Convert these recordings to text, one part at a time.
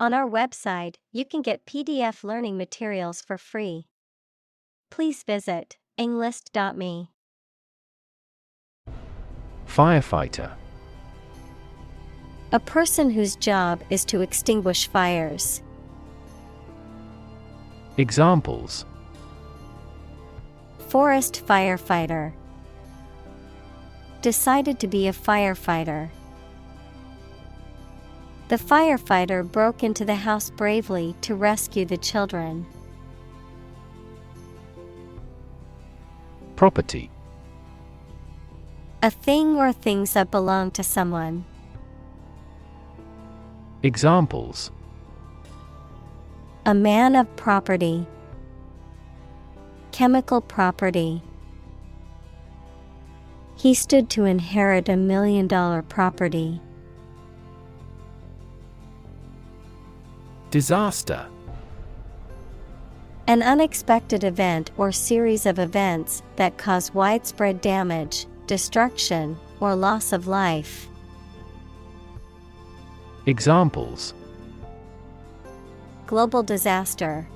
On our website, you can get PDF learning materials for free. Please visit englist.me. Firefighter. A person whose job is to extinguish fires. Examples: Forest firefighter. Decided to be a firefighter. The firefighter broke into the house bravely to rescue the children. Property. A thing or things that belong to someone. Examples: A man of property. Chemical property. He stood to inherit $1 million property. Disaster. An unexpected event or series of events that cause widespread damage, destruction, or loss of life. Examples: Global disaster.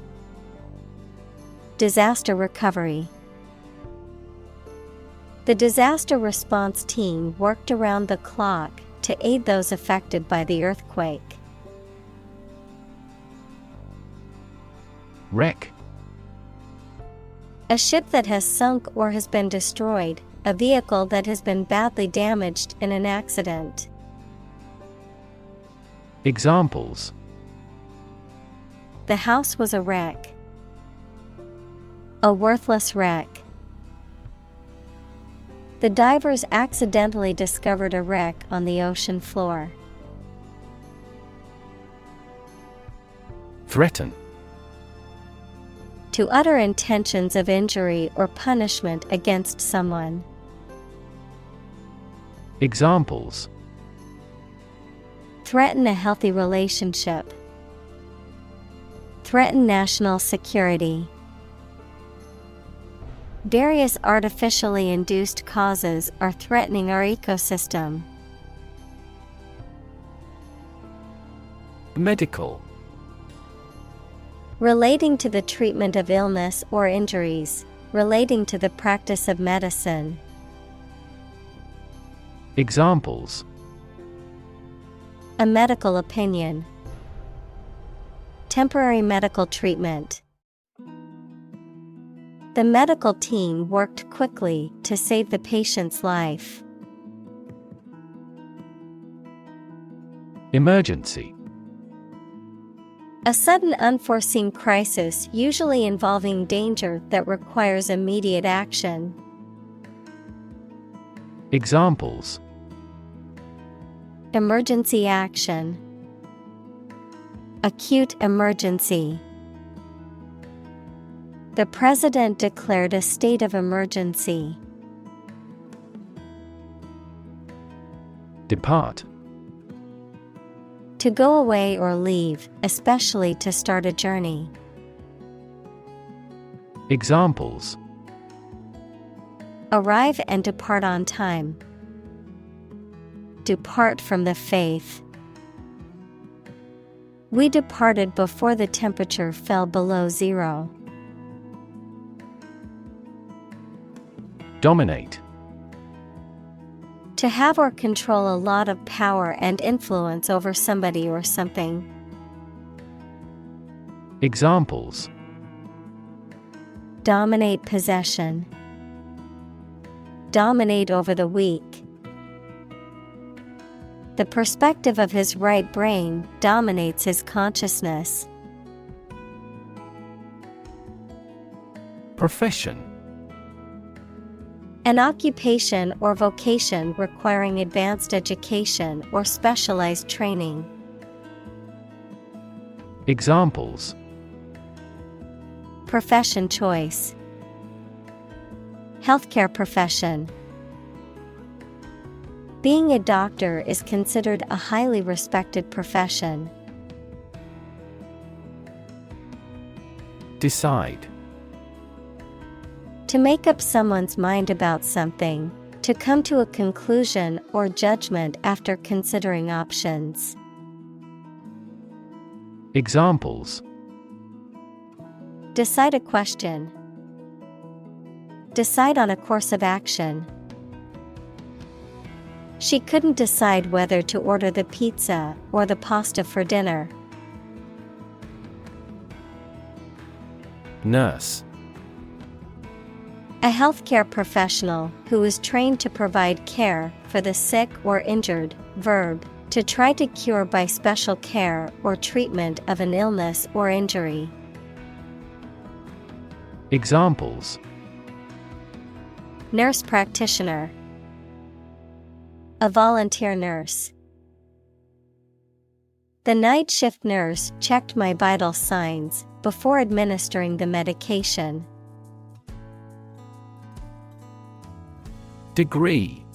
Disaster recovery. The disaster response team worked around the clock to aid those affected by the earthquake. Wreck. A ship that has sunk or has been destroyed, a vehicle that has been badly damaged in an accident. Examples: The house was a wreck. A worthless wreck. The divers accidentally discovered a wreck on the ocean floor. Threaten. To utter intentions of injury or punishment against someone. Examples: Threaten a healthy relationship. Threaten national security. Various artificially induced causes are threatening our ecosystem. Medical. Relating to the treatment of illness or injuries, relating to the practice of medicine. Examples: A medical opinion. Temporary medical treatment. The medical team worked quickly to save the patient's life. Emergency. A sudden unforeseen crisis usually involving danger that requires immediate action. Examples: Emergency action. Acute emergency. The president declared a state of emergency. Depart. To go away or leave, especially to start a journey. Examples: Arrive and depart on time. Depart from the faith. We departed before the temperature fell below zero. Dominate. To have or control a lot of power and influence over somebody or something. Examples: Dominate possession. Dominate over the weak. The perspective of his right brain dominates his consciousness. Profession. An occupation or vocation requiring advanced education or specialized training. Examples: Profession choice. Healthcare profession. Being a doctor is considered a highly respected profession. Decide. To make up someone's mind about something, to come to a conclusion or judgment after considering options. Examples. Decide a question. Decide on a course of action. She couldn't decide whether to order the pizza or the pasta for dinner. Nurse. A healthcare professional who is trained to provide care for the sick or injured. Verb, to try to cure by special care or treatment of an illness or injury. Examples. Nurse practitioner. A volunteer nurse. The night shift nurse checked my vital signs before administering the medication. Degree.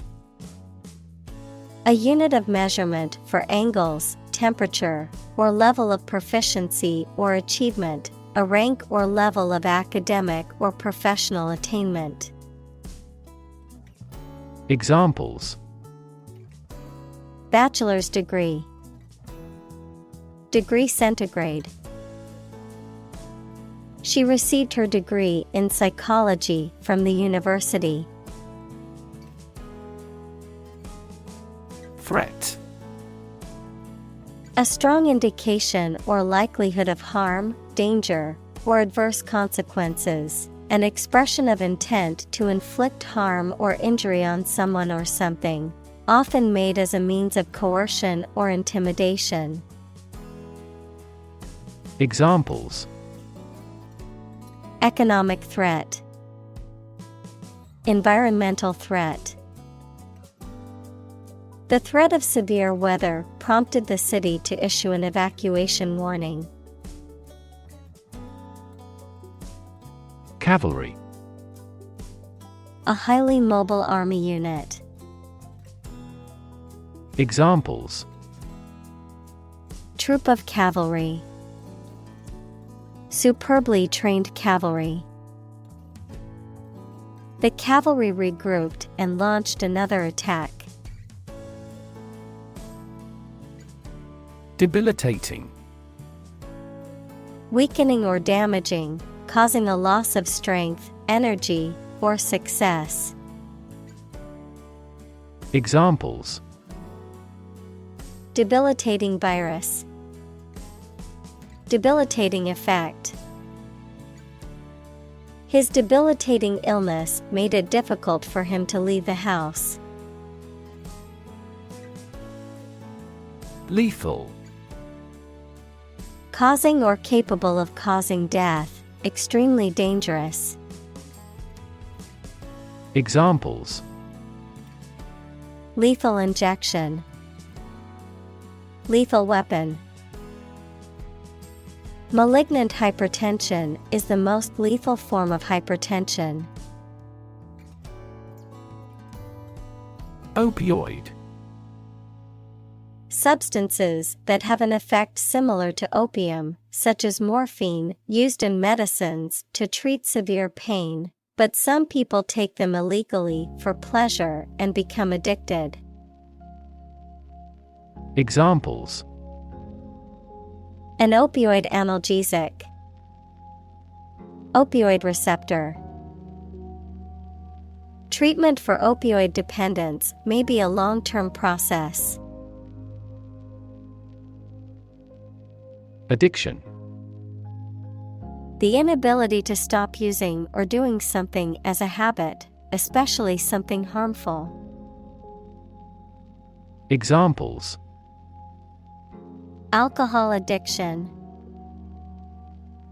A unit of measurement for angles, temperature, or level of proficiency or achievement, a rank or level of academic or professional attainment. Examples. Bachelor's degree. Degree centigrade. She received her degree in psychology from the university. Threat. A strong indication or likelihood of harm, danger, or adverse consequences. An expression of intent to inflict harm or injury on someone or something, often made as a means of coercion or intimidation. Examples. Economic threat. Environmental threat. The threat of severe weather prompted the city to issue an evacuation warning. Cavalry. A highly mobile army unit. Examples. Troop of cavalry. Superbly trained cavalry. The cavalry regrouped and launched another attack. Debilitating. Weakening or damaging, causing a loss of strength, energy, or success. Examples. Debilitating virus. Debilitating effect. His debilitating illness made it difficult for him to leave the house. Lethal. Causing or capable of causing death, extremely dangerous. Examples. Lethal injection. Lethal weapon. Malignant hypertension is the most lethal form of hypertension. Opioid. Substances that have an effect similar to opium, such as morphine, used in medicines to treat severe pain, but some people take them illegally for pleasure and become addicted. Examples. An opioid analgesic. Opioid receptor. Treatment for opioid dependence may be a long-term process. Addiction. The inability to stop using or doing something as a habit, especially something harmful. Examples. Alcohol addiction.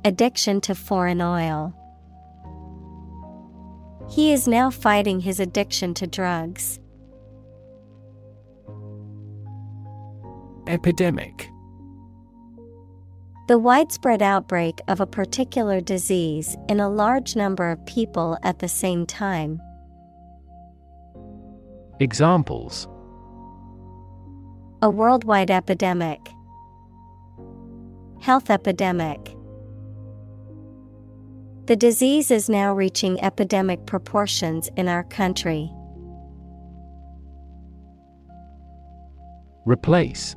Addiction to foreign oil. He is now fighting his addiction to drugs. Epidemic. The widespread outbreak of a particular disease in a large number of people at the same time. Examples. A worldwide epidemic. Health epidemic. The disease is now reaching epidemic proportions in our country. Replace.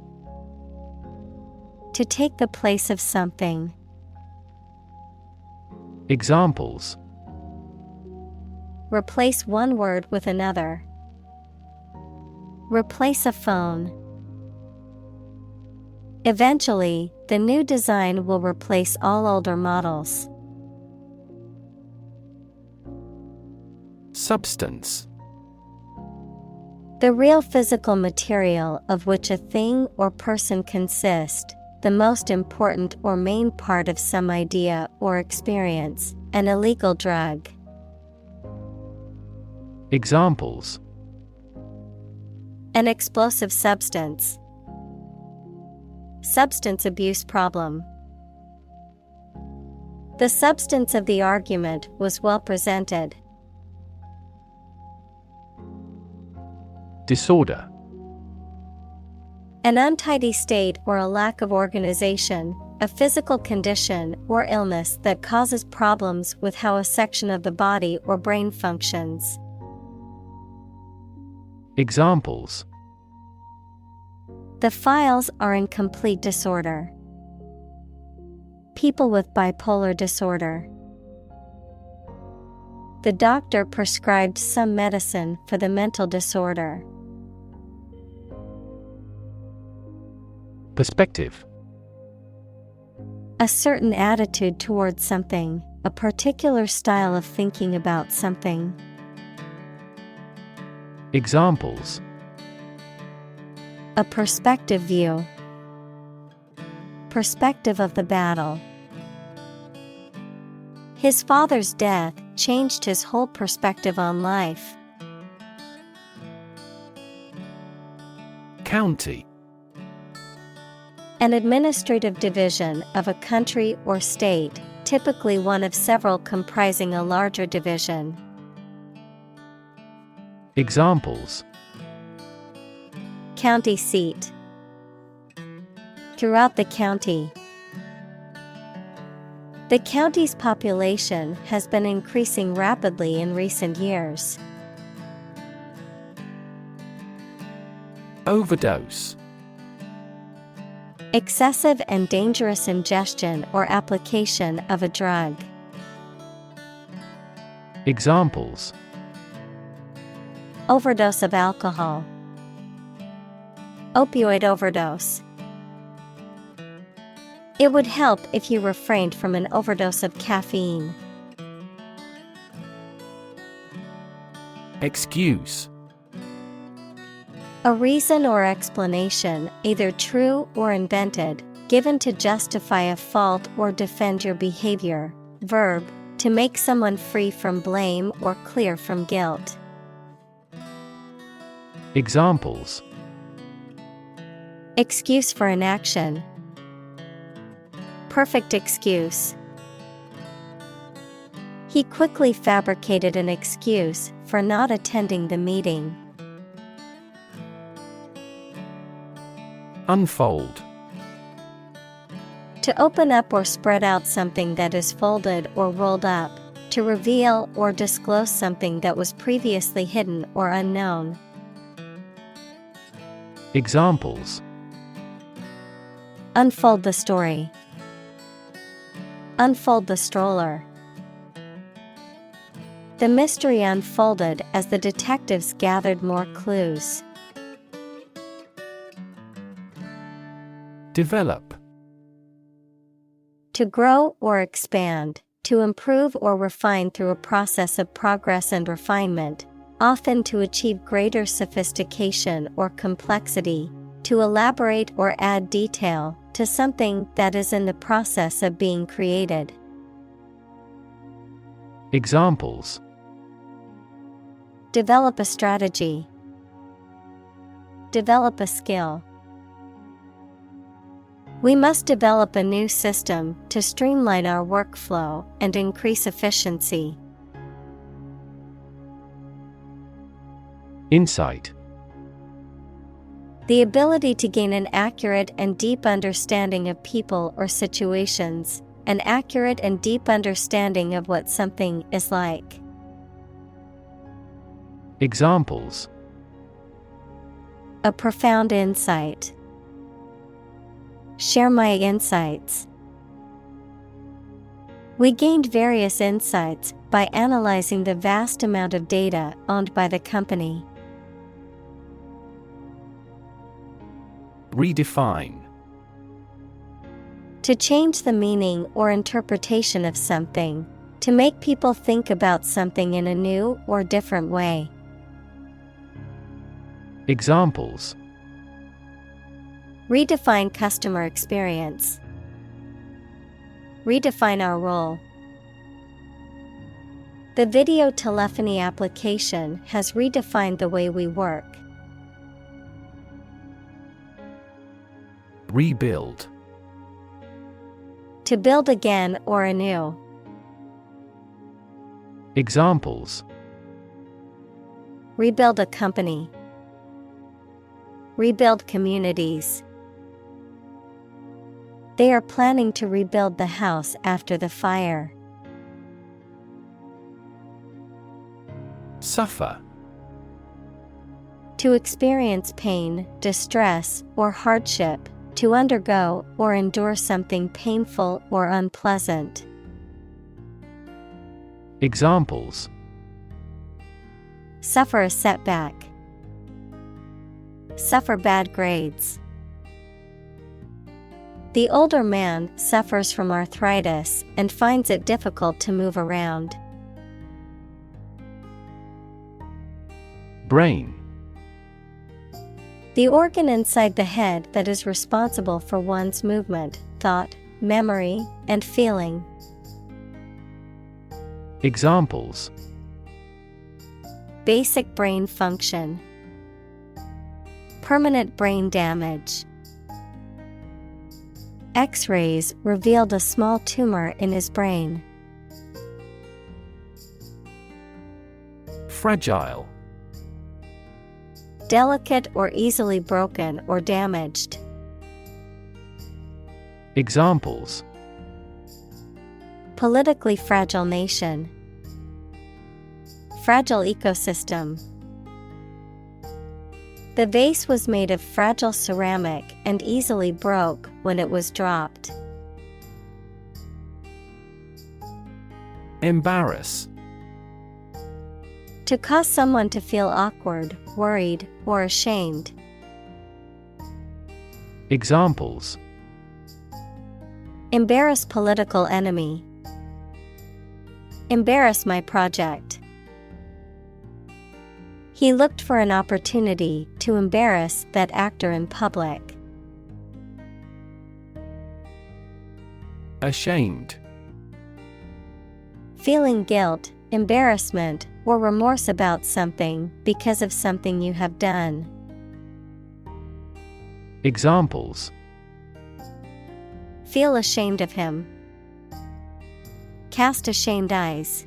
To take the place of something. Examples: Replace one word with another. Replace a phone. Eventually, the new design will replace all older models. Substance: The real physical material of which a thing or person consist, the most important or main part of some idea or experience, an illegal drug. Examples: An explosive substance. Substance abuse problem. The substance of the argument was well presented. Disorder: An untidy state or a lack of organization, a physical condition or illness that causes problems with how a section of the body or brain functions. Examples: The files are in complete disorder. People with bipolar disorder. The doctor prescribed some medicine for the mental disorder. Perspective: A certain attitude towards something, a particular style of thinking about something. Examples: A perspective view. Perspective of the battle. His father's death changed his whole perspective on life. County: An administrative division of a country or state, typically one of several comprising a larger division. Examples: County seat. Throughout the county. The county's population has been increasing rapidly in recent years. Overdose: Excessive and dangerous ingestion or application of a drug. Examples: Overdose of alcohol. Opioid overdose. It would help if you refrained from an overdose of caffeine. Excuse: A reason or explanation, either true or invented, given to justify a fault or defend your behavior. Verb, to make someone free from blame or clear from guilt. Examples: Excuse for inaction. Perfect excuse. He quickly fabricated an excuse for not attending the meeting. Unfold: To open up or spread out something that is folded or rolled up, to reveal or disclose something that was previously hidden or unknown. Examples: Unfold the story. Unfold the stroller. The mystery unfolded as the detectives gathered more clues. Develop: To grow or expand, to improve or refine through a process of progress and refinement, often to achieve greater sophistication or complexity, to elaborate or add detail to something that is in the process of being created. Examples: Develop a strategy. Develop a skill. We must develop a new system to streamline our workflow and increase efficiency. Insight: The ability to gain an accurate and deep understanding of people or situations, an accurate and deep understanding of what something is like. Examples: A profound insight. Share my insights. We gained various insights by analyzing the vast amount of data owned by the company. Redefine. To change the meaning or interpretation of something, to make people think about something in a new or different way. Examples: Redefine customer experience. Redefine our role. The video telephony application has redefined the way we work. Rebuild. To build again or anew. Examples: Rebuild a company. Rebuild communities. They are planning to rebuild the house after the fire. Suffer. To experience pain, distress, or hardship, to undergo or endure something painful or unpleasant. Examples: Suffer a setback. Suffer bad grades. The older man suffers from arthritis and finds it difficult to move around. Brain. The organ inside the head that is responsible for one's movement, thought, memory, and feeling. Examples: Basic brain function. Permanent brain damage. X-rays revealed a small tumor in his brain. Fragile. Delicate or easily broken or damaged. Examples: Politically fragile nation. Fragile ecosystem. The vase was made of fragile ceramic and easily broke when it was dropped. Embarrass. To cause someone to feel awkward, worried, or ashamed. Examples: Embarrass political enemy. Embarrass my project. He looked for an opportunity to embarrass that actor in public. Ashamed. Feeling guilt, embarrassment, or remorse about something because of something you have done. Examples: Feel ashamed of him. Cast ashamed eyes.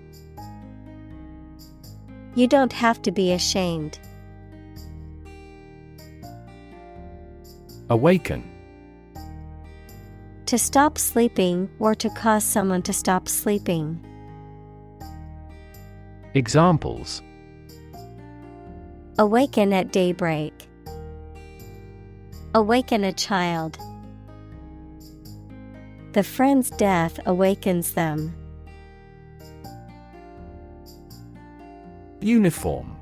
You don't have to be ashamed. Awaken. To stop sleeping or to cause someone to stop sleeping. Examples: Awaken at daybreak. Awaken a child. The friend's death awakens them. Uniform.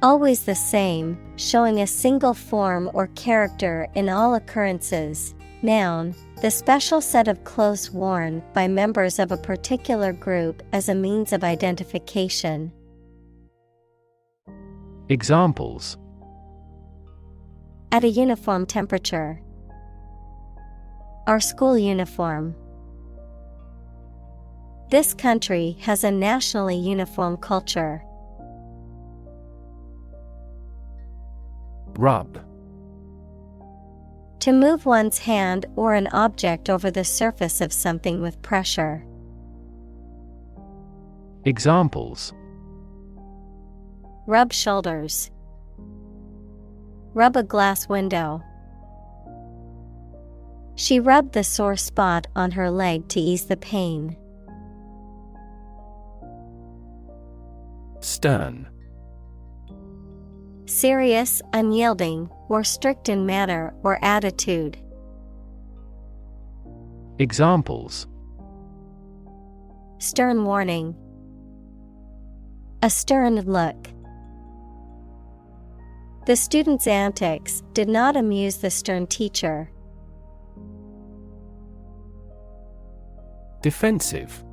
Always the same, showing a single form or character in all occurrences. Noun, the special set of clothes worn by members of a particular group as a means of identification. Examples: At a uniform temperature. Our school uniform. This country has a nationally uniform culture. Rub. To move one's hand or an object over the surface of something with pressure. Examples: Rub shoulders. Rub a glass window. She rubbed the sore spot on her leg to ease the pain. Stern. serious, unyielding, or strict in manner or attitude. Examples: Stern warning. A stern look. The student's antics did not amuse the stern teacher. Defensive.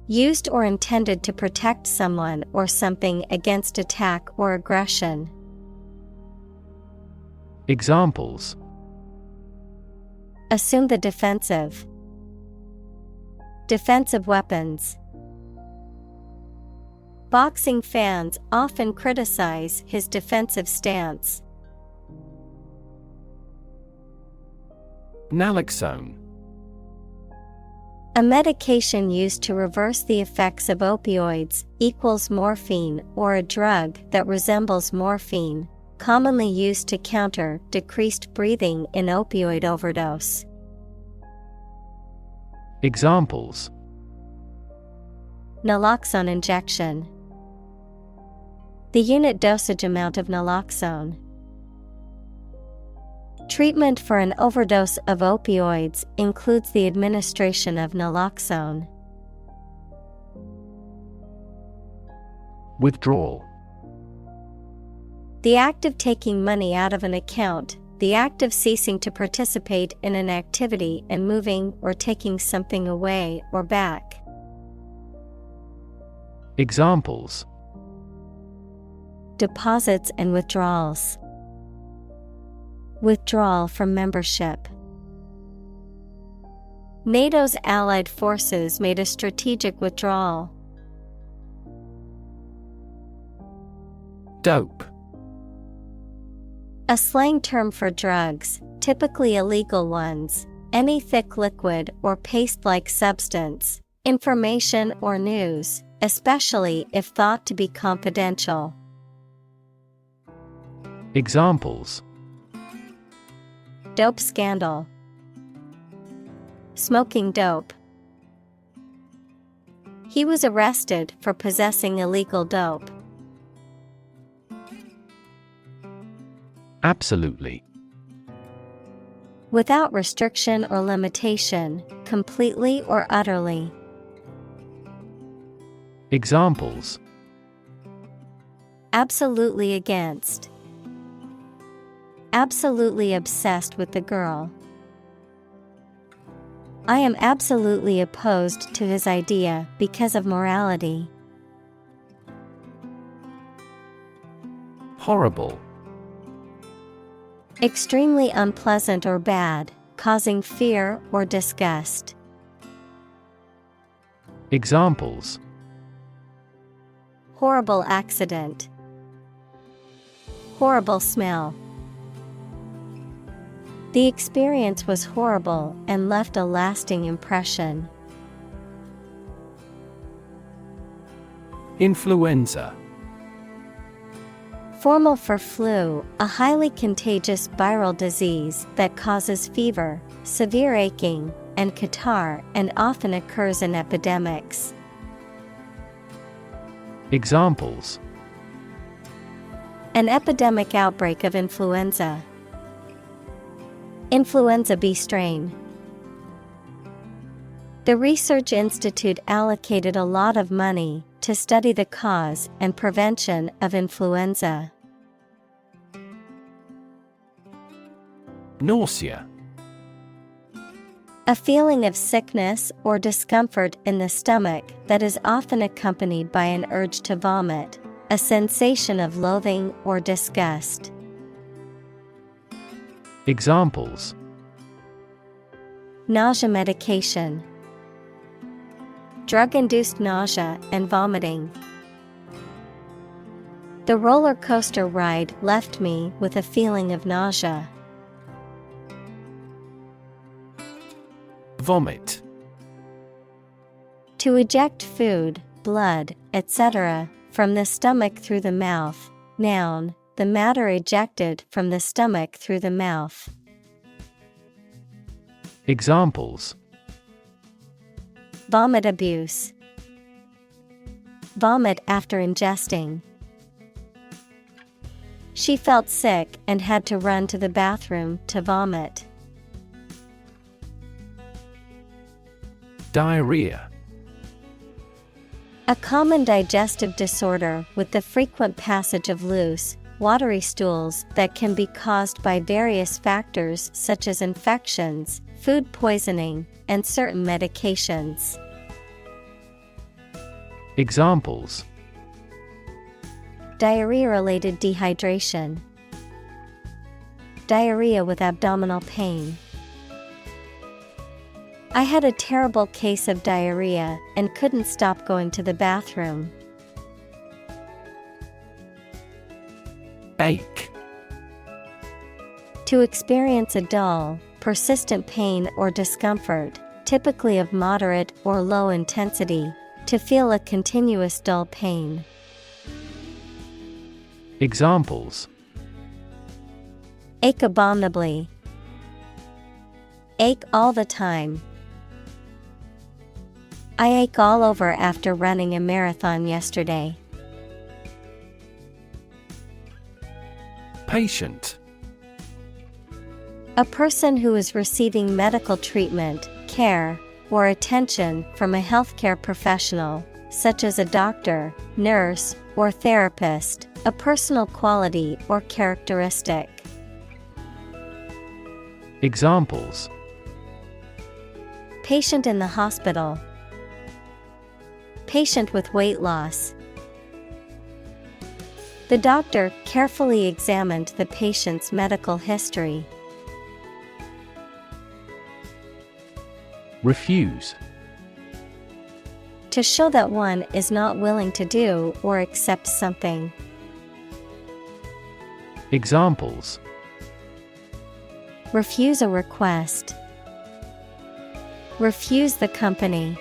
Used or intended to protect someone or something against attack or aggression. Examples: Assume the defensive. Defensive weapons. Boxing fans often criticize his defensive stance. Naloxone. A medication used to reverse the effects of opioids, equals morphine, or a drug that resembles morphine, commonly used to counter decreased breathing in opioid overdose. Examples: Naloxone injection. The unit dosage amount of naloxone. Treatment for an overdose of opioids includes the administration of naloxone. Withdrawal. The act of taking money out of an account, the act of ceasing to participate in an activity and moving or taking something away or back. Examples: Deposits and withdrawals. Withdrawal from membership. NATO's allied forces made a strategic withdrawal. Dope. A slang term for drugs, typically illegal ones, any thick liquid or paste-like substance, information or news, especially if thought to be confidential. Examples: Dope scandal. Smoking dope. He was arrested for possessing illegal dope. Absolutely. Without restriction or limitation, completely or utterly. Examples: Absolutely against. Absolutely obsessed with the girl. I am absolutely opposed to his idea because of morality. Horrible. Extremely unpleasant or bad, causing fear or disgust. Examples: Horrible accident. Horrible smell. The experience was horrible and left a lasting impression. Influenza. Formal for flu, a highly contagious viral disease that causes fever, severe aching, and catarrh and often occurs in epidemics. Examples: An epidemic outbreak of influenza. Influenza B strain. The research institute allocated a lot of money to study the cause and prevention of influenza. Nausea. A feeling of sickness or discomfort in the stomach that is often accompanied by an urge to vomit, a sensation of loathing or disgust. Examples: Nausea medication. Drug-induced nausea and vomiting. The roller coaster ride left me with a feeling of nausea. Vomit. To eject food, blood, etc., from the stomach through the mouth. Noun, the matter ejected from the stomach through the mouth. Examples: Vomit abuse. Vomit after ingesting. She felt sick and had to run to the bathroom to vomit. Diarrhea. A common digestive disorder with the frequent passage of loose, watery stools that can be caused by various factors such as infections, food poisoning, and certain medications. Examples: diarrhea-related dehydration, diarrhea with abdominal pain. I had a terrible case of diarrhea and couldn't stop going to the bathroom. Ache. To experience a dull, persistent pain or discomfort, typically of moderate or low intensity. To feel a continuous dull pain. Examples: ache abominably, ache all the time. I ache all over after running a marathon yesterday. Patient. A person who is receiving medical treatment, care, or attention from a healthcare professional, such as a doctor, nurse, or therapist, a personal quality or characteristic. Examples: patient in the hospital, patient with weight loss. The doctor carefully examined the patient's medical history. Refuse. To show that one is not willing to do or accept something. Examples: refuse a request, refuse the company.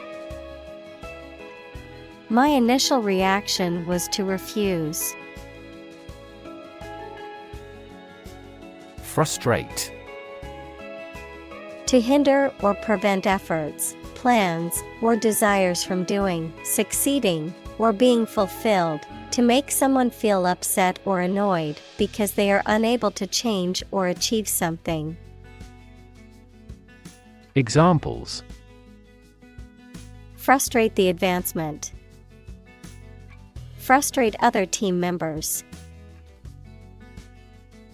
My initial reaction was to refuse. Frustrate. To hinder or prevent efforts, plans, or desires from doing, succeeding, or being fulfilled. To make someone feel upset or annoyed because they are unable to change or achieve something. Examples: frustrate the advancement, frustrate other team members.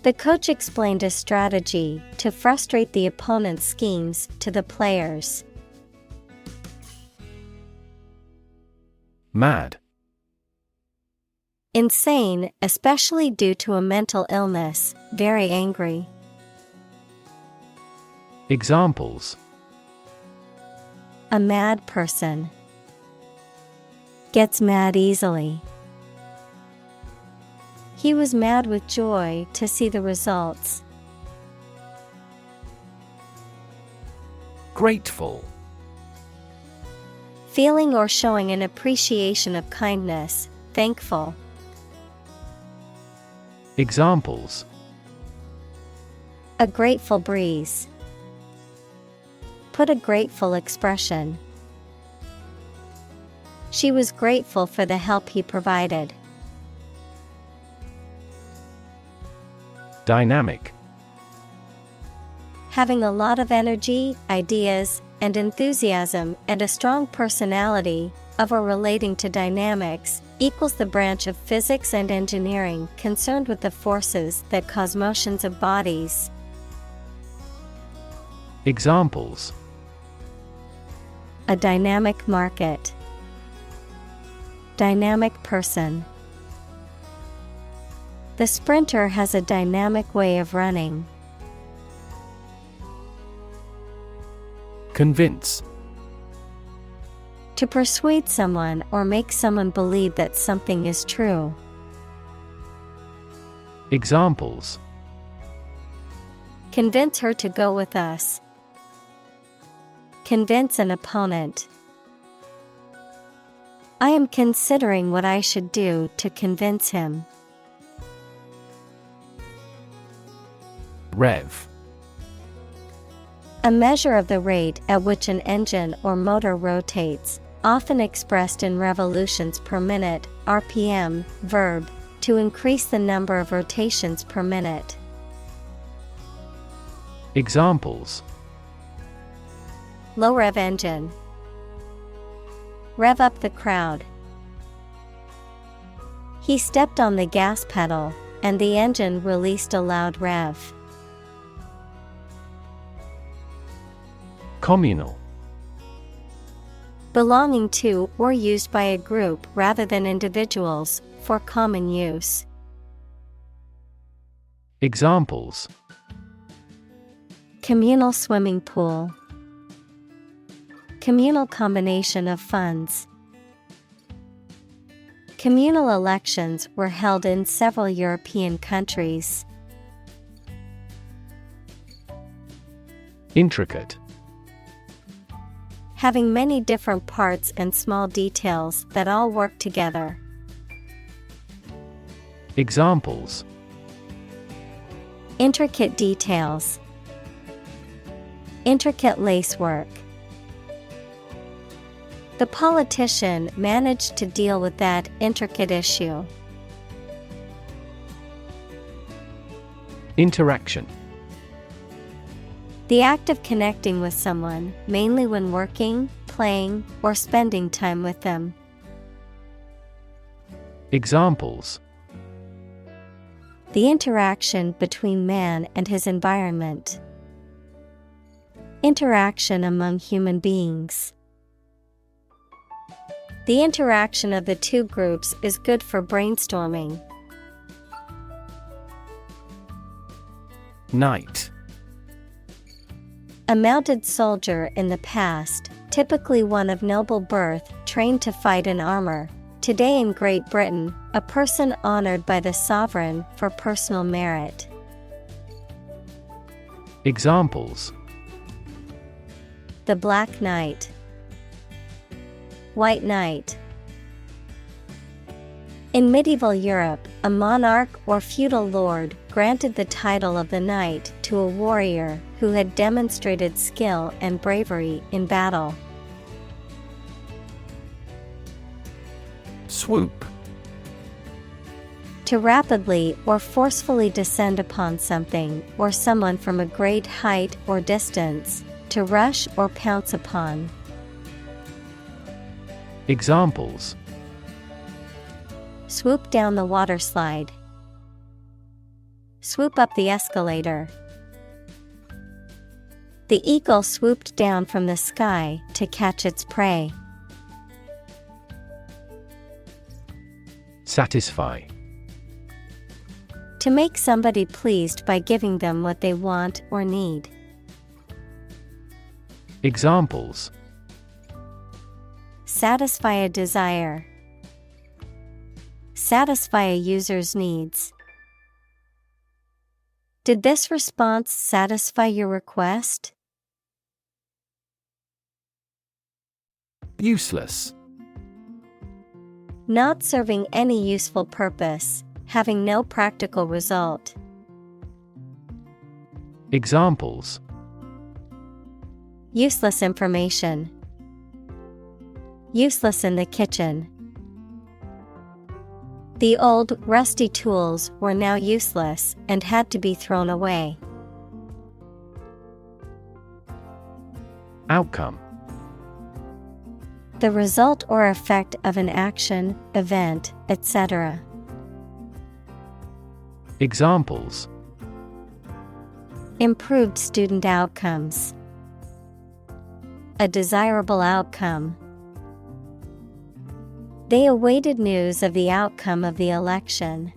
The coach explained a strategy to frustrate the opponent's schemes to the players. Mad. Insane, especially due to a mental illness, very angry. Examples: a mad person, gets mad easily. He was mad with joy to see the results. Grateful. Feeling or showing an appreciation of kindness, thankful. Examples: a grateful breeze, put a grateful expression. She was grateful for the help he provided. Dynamic. Having a lot of energy, ideas, and enthusiasm and a strong personality, of or relating to dynamics, equals the branch of physics and engineering concerned with the forces that cause motions of bodies. Examples: a dynamic market, dynamic person. The sprinter has a dynamic way of running. Convince. To persuade someone or make someone believe that something is true. Examples: convince her to go with us. Convince an opponent. I am considering what I should do to convince him. Rev. A measure of the rate at which an engine or motor rotates, often expressed in revolutions per minute, RPM, verb, to increase the number of rotations per minute. Examples: Low rev engine. Rev up the crowd. He stepped on the gas pedal, and the engine released a loud rev. Communal. Belonging to or used by a group rather than individuals, for common use. Examples: Communal swimming pool. Communal combination of funds. Communal elections were held in several European countries. Intricate. Having many different parts and small details that all work together. Examples: Intricate details. Intricate lacework. The politician managed to deal with that intricate issue. Interaction. The act of connecting with someone, mainly when working, playing, or spending time with them. Examples: The interaction between man and his environment. Interaction among human beings. The interaction of the two groups is good for brainstorming. Knight. A mounted soldier in the past, typically one of noble birth, trained to fight in armor. Today in Great Britain, a person honored by the sovereign for personal merit. Examples: The Black Knight. White Knight. In medieval Europe, a monarch or feudal lord granted the title of the knight to a warrior who had demonstrated skill and bravery in battle. Swoop. To rapidly or forcefully descend upon something or someone from a great height or distance, to rush or pounce upon. Examples: Swoop down the water slide. Swoop up the escalator. The eagle swooped down from the sky to catch its prey. Satisfy. To make somebody pleased by giving them what they want or need. Examples: Satisfy a desire. Satisfy a user's needs. Did this response satisfy your request? Useless. Not serving any useful purpose, having no practical result. Examples: Useless information. Useless in the kitchen. The old, rusty tools were now useless and had to be thrown away. Outcome. The result or effect of an action, event, etc. Examples: Improved student outcomes. A desirable outcome. They awaited news of the outcome of the election.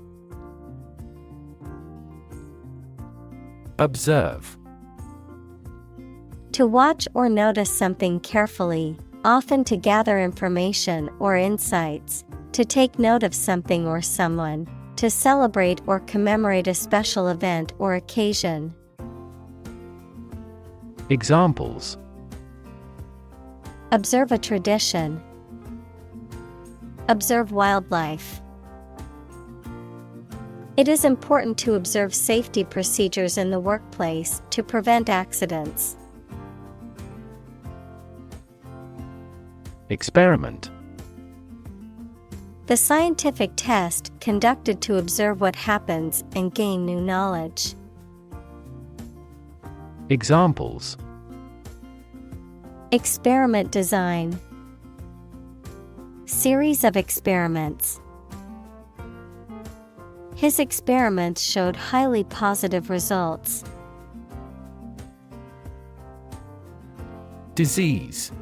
Observe. To watch or notice something carefully, often to gather information or insights, to take note of something or someone, to celebrate or commemorate a special event or occasion. Examples: Observe a tradition. Observe wildlife. It is important to observe safety procedures in the workplace to prevent accidents. Experiment. The scientific test conducted to observe what happens and gain new knowledge. Examples: Experiment design. Series of experiments. His experiments showed highly positive results. Disease.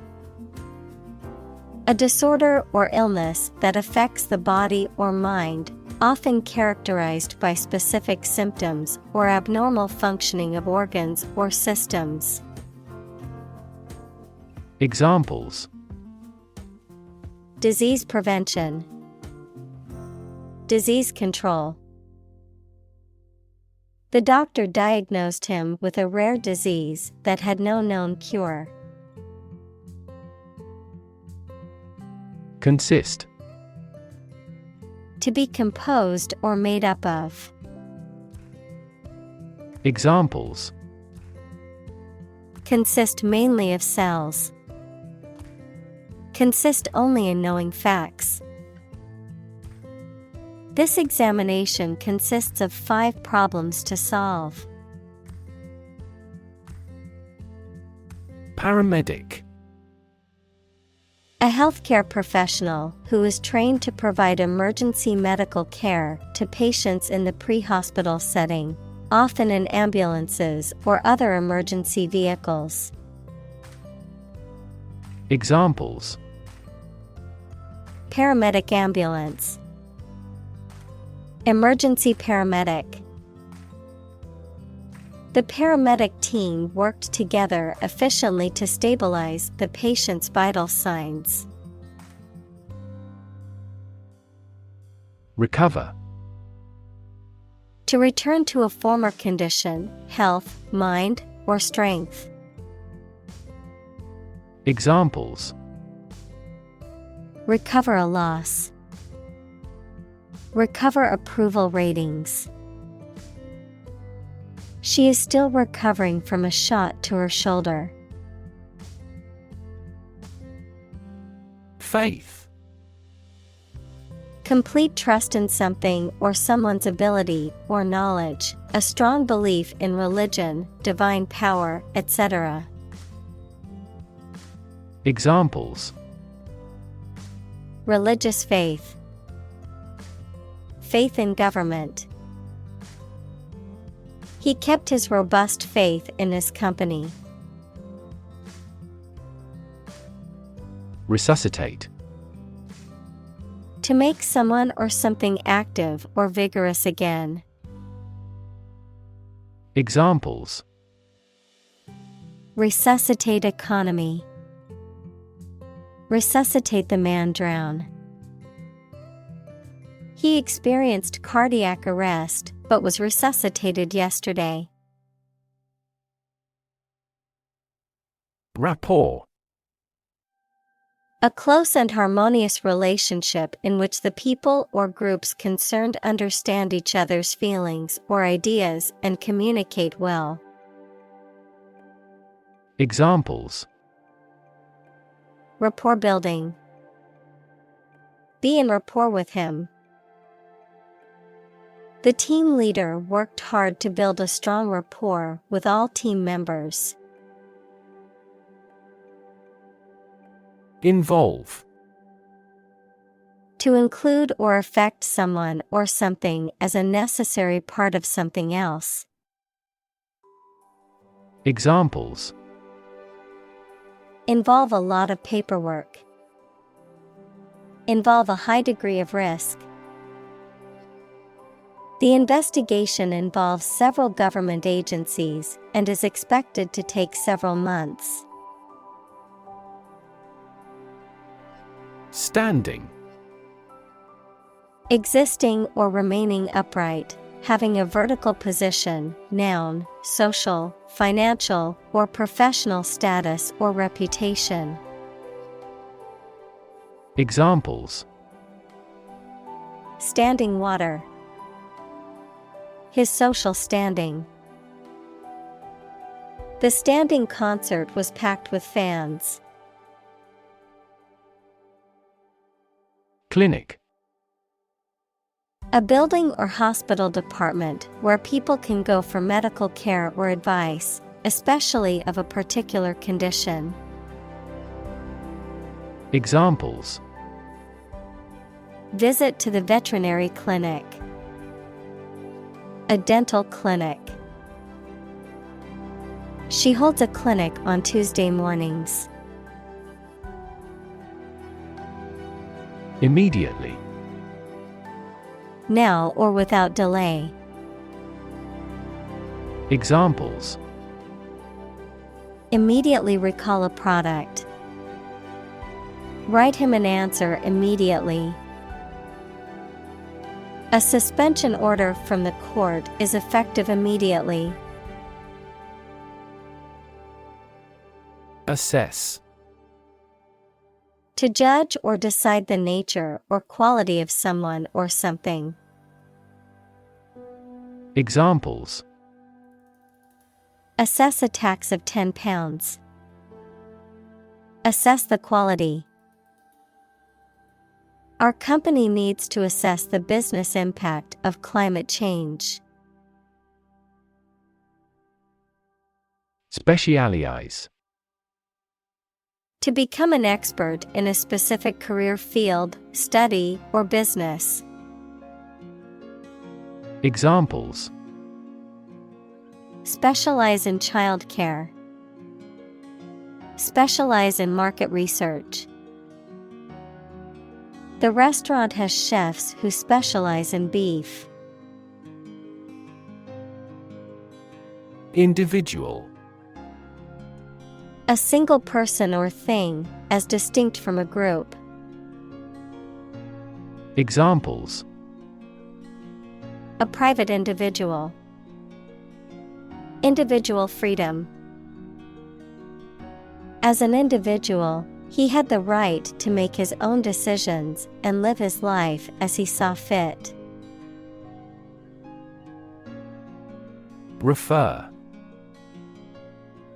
A disorder or illness that affects the body or mind, often characterized by specific symptoms or abnormal functioning of organs or systems. Examples: Disease prevention. Disease control. The doctor diagnosed him with a rare disease that had no known cure. Consist. To be composed or made up of. Examples: Consist mainly of cells. Consist only in knowing facts. This examination consists of 5 problems to solve. Paramedic. A healthcare professional who is trained to provide emergency medical care to patients in the pre-hospital setting, often in ambulances or other emergency vehicles. Examples: Paramedic ambulance. Emergency paramedic. The paramedic team worked together efficiently to stabilize the patient's vital signs. Recover. To return to a former condition, health, mind, or strength. Examples: Recover a loss. Recover approval ratings. She is still recovering from a shot to her shoulder. Faith. Complete trust in something or someone's ability or knowledge, a strong belief in religion, divine power, etc. Examples: Religious faith. Faith in government. He kept his robust faith in his company. Resuscitate. To make someone or something active or vigorous again. Examples: Resuscitate economy. Resuscitate the man drown. He experienced cardiac arrest, but was resuscitated yesterday. Rapport. A close and harmonious relationship in which the people or groups concerned understand each other's feelings or ideas and communicate well. Examples: Rapport building. Be in rapport with him. The team leader worked hard to build a strong rapport with all team members. Involve. To include or affect someone or something as a necessary part of something else. Examples: Involve a lot of paperwork. Involve a high degree of risk. The investigation involves several government agencies and is expected to take several months. Standing. Existing or remaining upright, having a vertical position, noun, social, financial, or professional status or reputation. Examples: Standing water. His social standing. The standing concert was packed with fans. Clinic. A building or hospital department where people can go for medical care or advice, especially of a particular condition. Examples: Visit to the veterinary clinic. A dental clinic. She holds a clinic on Tuesday mornings. Immediately. Now or without delay. Examples: Immediately recall a product. Write him an answer immediately. A suspension order from the court is effective immediately. Assess. To judge or decide the nature or quality of someone or something. Examples: Assess a tax of £10. Assess the quality. Our company needs to assess the business impact of climate change. Specialize. To become an expert in a specific career field, study, or business. Examples: Specialize in childcare. Specialize in market research. The restaurant has chefs who specialize in beef. Individual. A single person or thing, as distinct from a group. Examples: A private individual. Individual freedom. As an individual, he had the right to make his own decisions and live his life as he saw fit. Refer.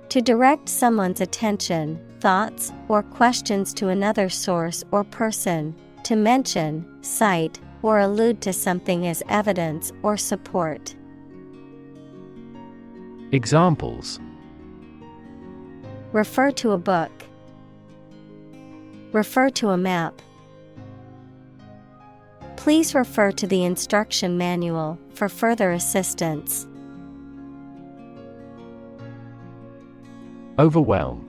To direct someone's attention, thoughts, or questions to another source or person, to mention, cite, or allude to something as evidence or support. Examples: Refer to a book. Refer to a map. Please refer to the instruction manual for further assistance. Overwhelm.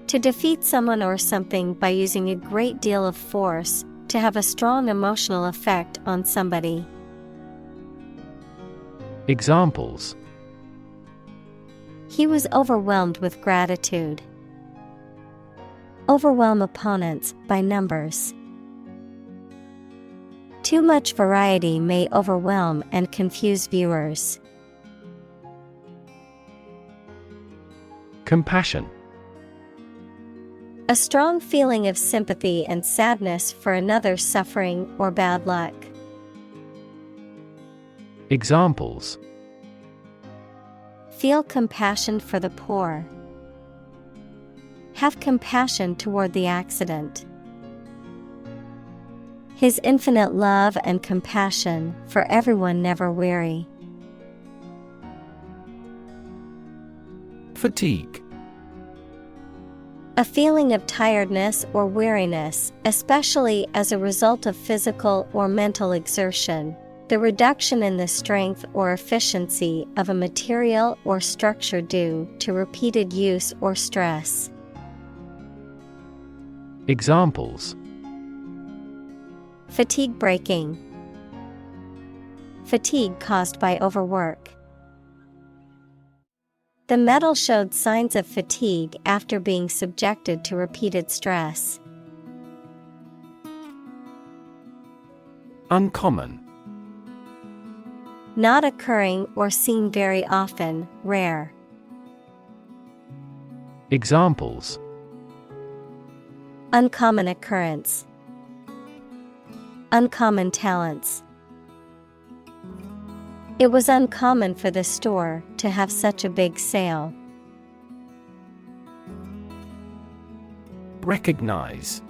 To defeat someone or something by using a great deal of force, to have a strong emotional effect on somebody. Examples: He was overwhelmed with gratitude. Overwhelm opponents by numbers. Too much variety may overwhelm and confuse viewers. Compassion. A strong feeling of sympathy and sadness for another's suffering or bad luck. Examples: Feel compassion for the poor. Have compassion toward the accident. His infinite love and compassion for everyone never weary. Fatigue. A feeling of tiredness or weariness, especially as a result of physical or mental exertion. The reduction in the strength or efficiency of a material or structure due to repeated use or stress. Examples: Fatigue breaking. Fatigue caused by overwork. The metal showed signs of fatigue after being subjected to repeated stress. Uncommon. Not occurring or seen very often, rare. Examples: Uncommon occurrence. Uncommon talents. It was uncommon for the store to have such a big sale. Recognize.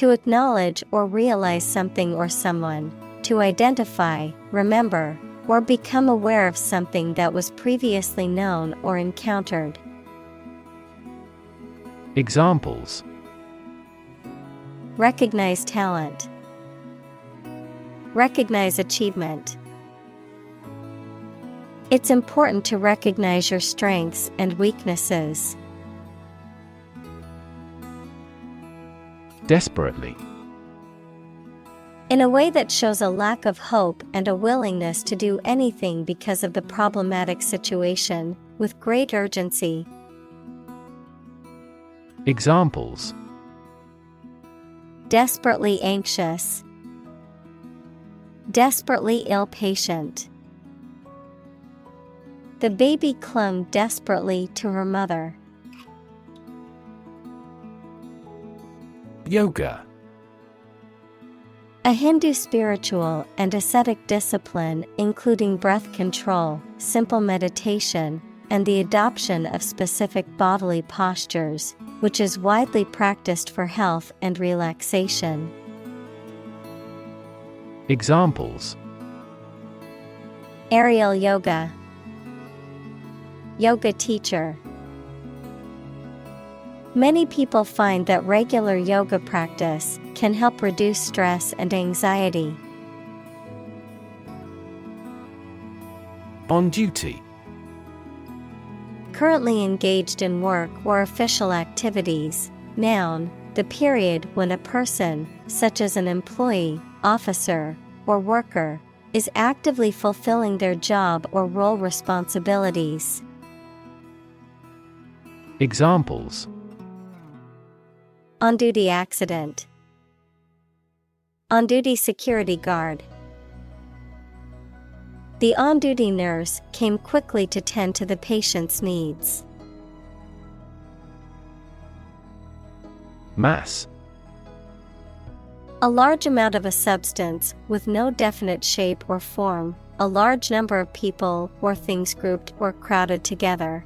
To acknowledge or realize something or someone. To identify, remember, or become aware of something that was previously known or encountered. Examples: Recognize talent. Recognize achievement. It's important to recognize your strengths and weaknesses. Desperately. In a way that shows a lack of hope and a willingness to do anything because of the problematic situation, with great urgency. Examples: Desperately anxious. Desperately ill patient. The baby clung desperately to her mother. Yoga. A Hindu spiritual and ascetic discipline including breath control, simple meditation, and the adoption of specific bodily postures, which is widely practiced for health and relaxation. Examples: Aerial yoga. Yoga teacher. Many people find that regular yoga practice can help reduce stress and anxiety. On duty. Currently engaged in work or official activities. Noun, the period when a person, such as an employee, officer, or worker, is actively fulfilling their job or role responsibilities. Examples: On-duty accident. On-duty security guard. The on-duty nurse came quickly to tend to the patient's needs. Mass. A large amount of a substance with no definite shape or form, a large number of people or things grouped or crowded together.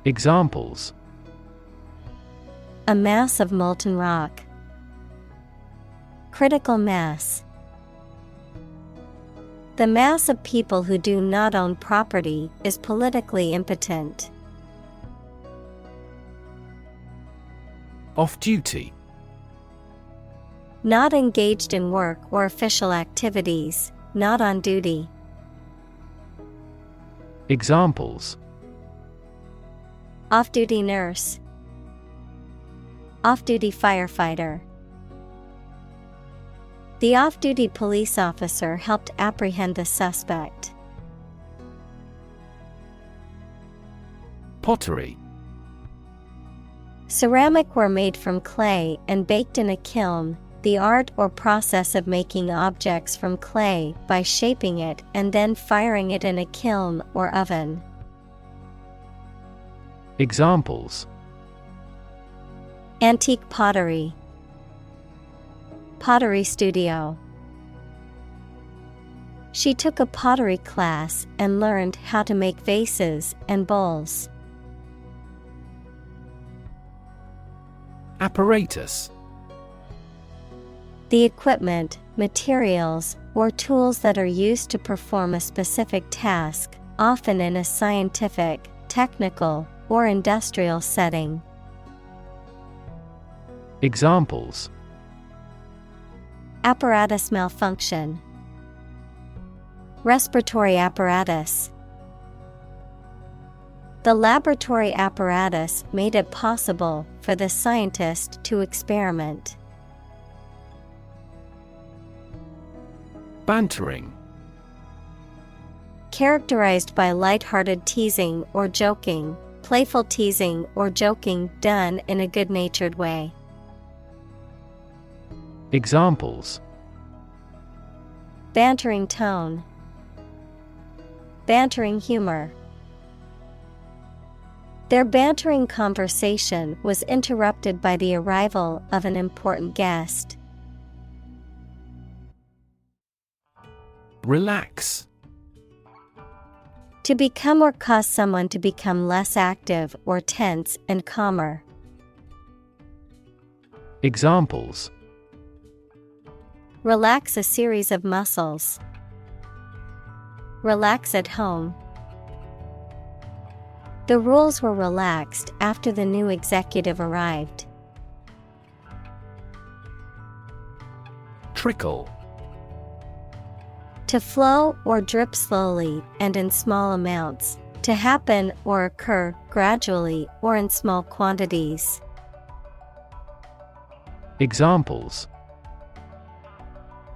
Examples: A mass of molten rock. Critical mass. The mass of people who do not own property is politically impotent. Off-duty. Not engaged in work or official activities, not on duty. Examples: Off-duty nurse. Off-duty firefighter. The off-duty police officer helped apprehend the suspect. Pottery. Ceramic ware made from clay and baked in a kiln, the art or process of making objects from clay by shaping it and then firing it in a kiln or oven. Examples: Antique pottery. Pottery studio. She took a pottery class and learned how to make vases and bowls. Apparatus. The equipment, materials, or tools that are used to perform a specific task, often in a scientific, technical, or industrial setting. Examples: Apparatus malfunction. Respiratory apparatus. The laboratory apparatus made it possible for the scientist to experiment. Bantering. Characterized by light-hearted teasing or joking, playful teasing or joking done in a good-natured way. Examples: Bantering tone. Bantering humor. Their bantering conversation was interrupted by the arrival of an important guest. Relax. To become or cause someone to become less active or tense and calmer. Examples: Relax a series of muscles. Relax at home. The rules were relaxed after the new executive arrived. Trickle. To flow or drip slowly and in small amounts, to happen or occur gradually or in small quantities. Examples: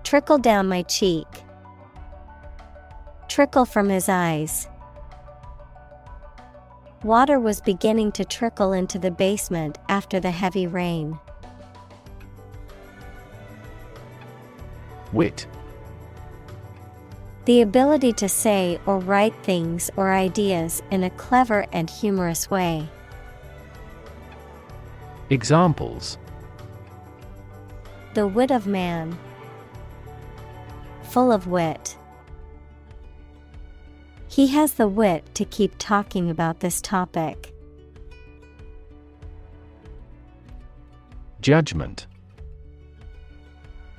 Trickle down my cheek. Trickle from his eyes. Water was beginning to trickle into the basement after the heavy rain. Wit. The ability to say or write things or ideas in a clever and humorous way. Examples: The wit of man. Full of wit. He has the wit to keep talking about this topic. Judgment.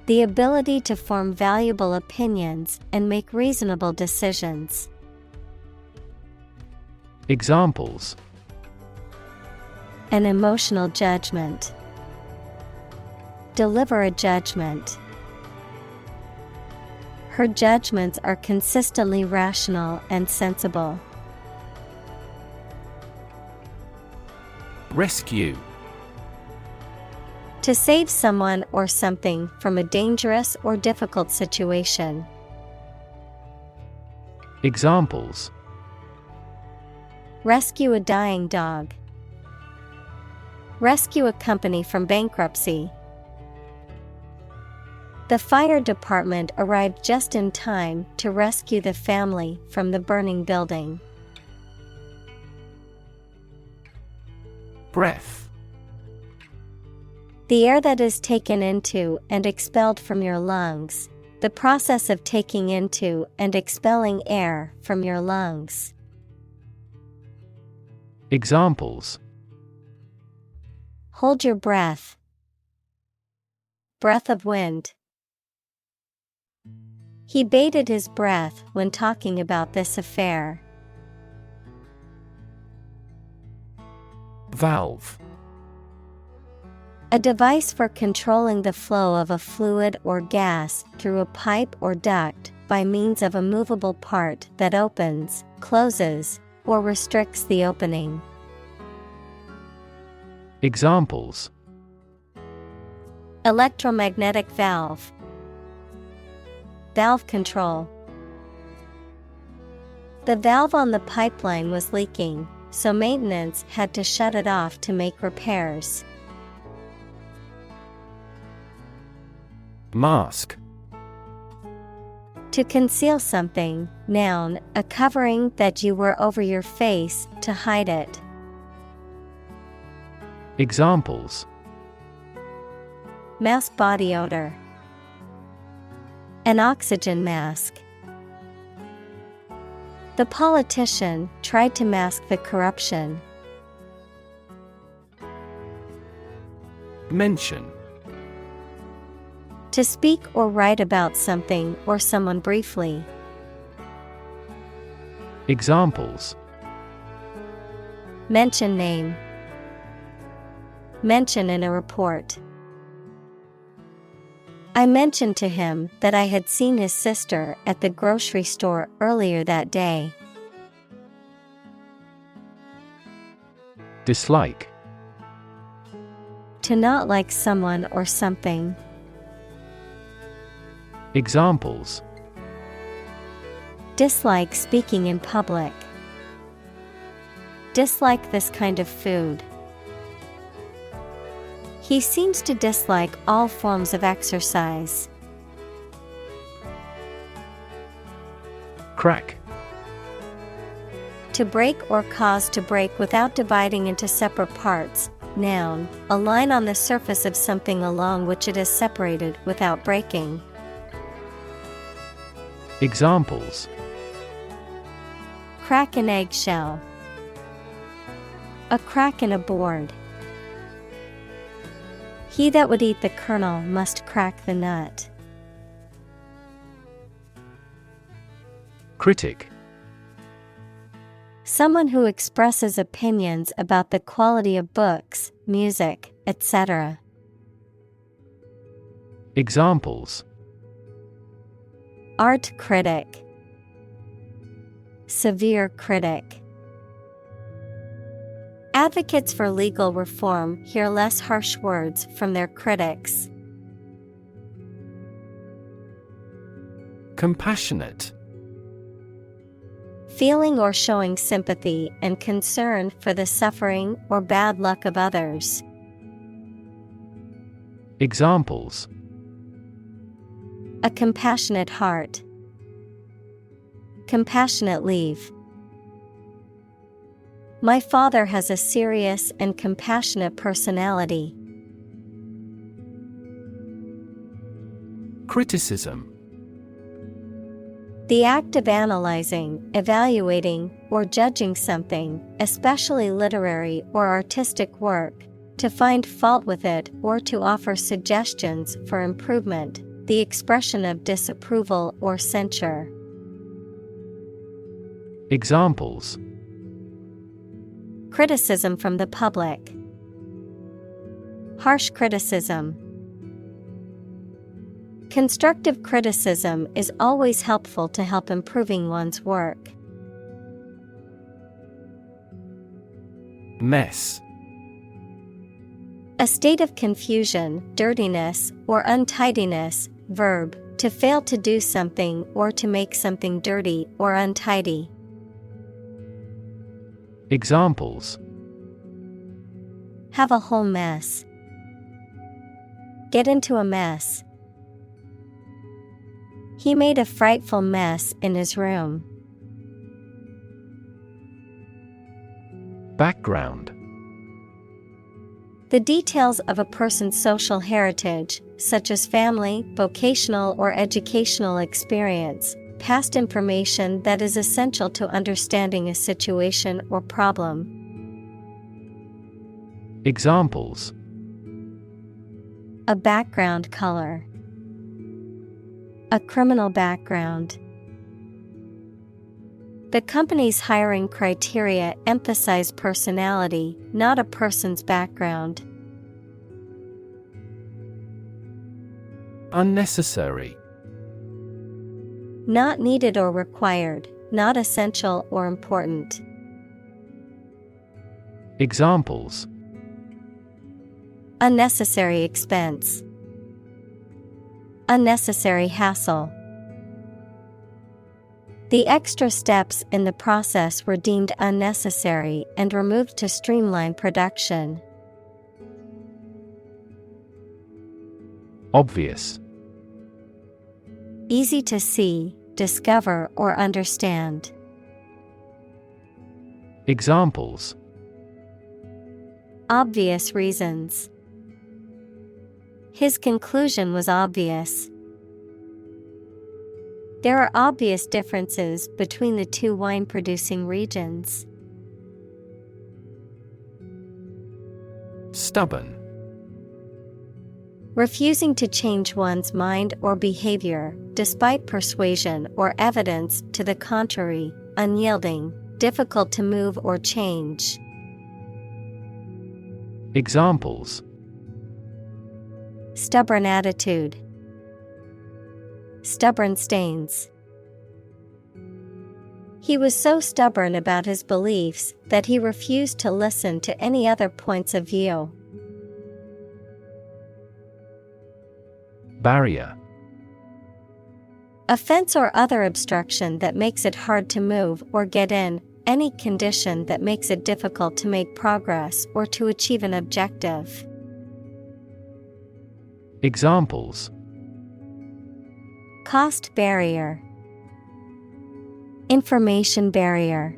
The ability to form valuable opinions and make reasonable decisions. Examples: An emotional judgment. Deliver a judgment. Her judgments are consistently rational and sensible. Rescue. To save someone or something from a dangerous or difficult situation. Examples: Rescue a dying dog. Rescue a company from bankruptcy. The fire department arrived just in time to rescue the family from the burning building. Breath. The air that is taken into and expelled from your lungs. The process of taking into and expelling air from your lungs. Examples: Hold your breath. Breath of wind. He bated his breath when talking about this affair. Valve. A device for controlling the flow of a fluid or gas through a pipe or duct by means of a movable part that opens, closes, or restricts the opening. Examples: Electromagnetic valve. Valve control. The valve on the pipeline was leaking, so maintenance had to shut it off to make repairs. Mask. To conceal something, noun, a covering that you wear over your face to hide it. Examples: Mask body odor. An oxygen mask. The politician tried to mask the corruption. Mention. To speak or write about something or someone briefly. Examples: Mention name. Mention in a report. I mentioned to him that I had seen his sister at the grocery store earlier that day. Dislike. To not like someone or something. Examples: Dislike speaking in public. Dislike this kind of food. He seems to dislike all forms of exercise. Crack. To break or cause to break without dividing into separate parts. Noun, a line on the surface of something along which it is separated without breaking. Examples: Crack an eggshell. A crack in a board. He that would eat the kernel must crack the nut. Critic. Someone who expresses opinions about the quality of books, music, etc. Examples: Art critic, severe critic. Advocates for legal reform hear less harsh words from their critics. Compassionate. Feeling or showing sympathy and concern for the suffering or bad luck of others. Examples: A compassionate heart. Compassionate leave. My father has a serious and compassionate personality. Criticism. The act of analyzing, evaluating, or judging something, especially literary or artistic work, to find fault with it or to offer suggestions for improvement, the expression of disapproval or censure. Examples: Criticism from the public. Harsh criticism. Constructive criticism is always helpful to help improving one's work. Mess. A state of confusion, dirtiness, or untidiness. Verb, to fail to do something or to make something dirty or untidy. Examples: Have a whole mess. Get into a mess. He made a frightful mess in his room. Background. The details of a person's social heritage, such as family, vocational or educational experience, past information that is essential to understanding a situation or problem. Examples: A background color. A criminal background. The company's hiring criteria emphasize personality, not a person's background. Unnecessary. Not needed or required, not essential or important. Examples: Unnecessary expense. Unnecessary hassle. The extra steps in the process were deemed unnecessary and removed to streamline production. Obvious. Easy to see, discover, or understand. Examples: Obvious reasons. His conclusion was obvious. There are obvious differences between the two wine-producing regions. Stubborn. Refusing to change one's mind or behavior, despite persuasion or evidence to the contrary, unyielding, difficult to move or change. Examples: Stubborn attitude. Stubborn stains. He was so stubborn about his beliefs that he refused to listen to any other points of view. Barrier. A fence or other obstruction that makes it hard to move or get in, any condition that makes it difficult to make progress or to achieve an objective. Examples: Cost barrier. Information barrier.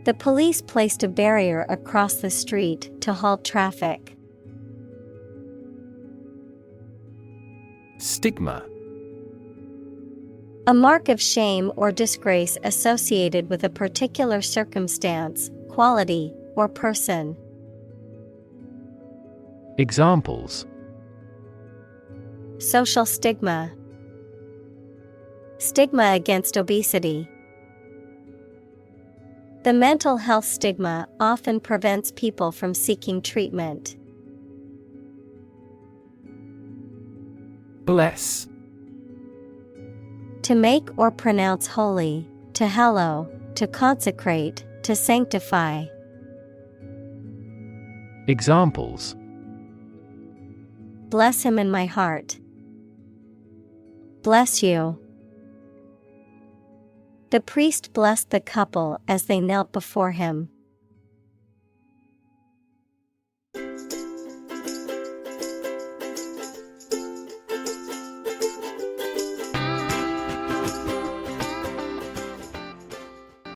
The police placed a barrier across the street to halt traffic. Stigma. A mark of shame or disgrace associated with a particular circumstance, quality, or person. Examples: social stigma, stigma against obesity. The mental health stigma often prevents people from seeking treatment. Bless. To make or pronounce holy, to hallow, to consecrate, to sanctify. Examples: Bless him in my heart. Bless you. The priest blessed the couple as they knelt before him.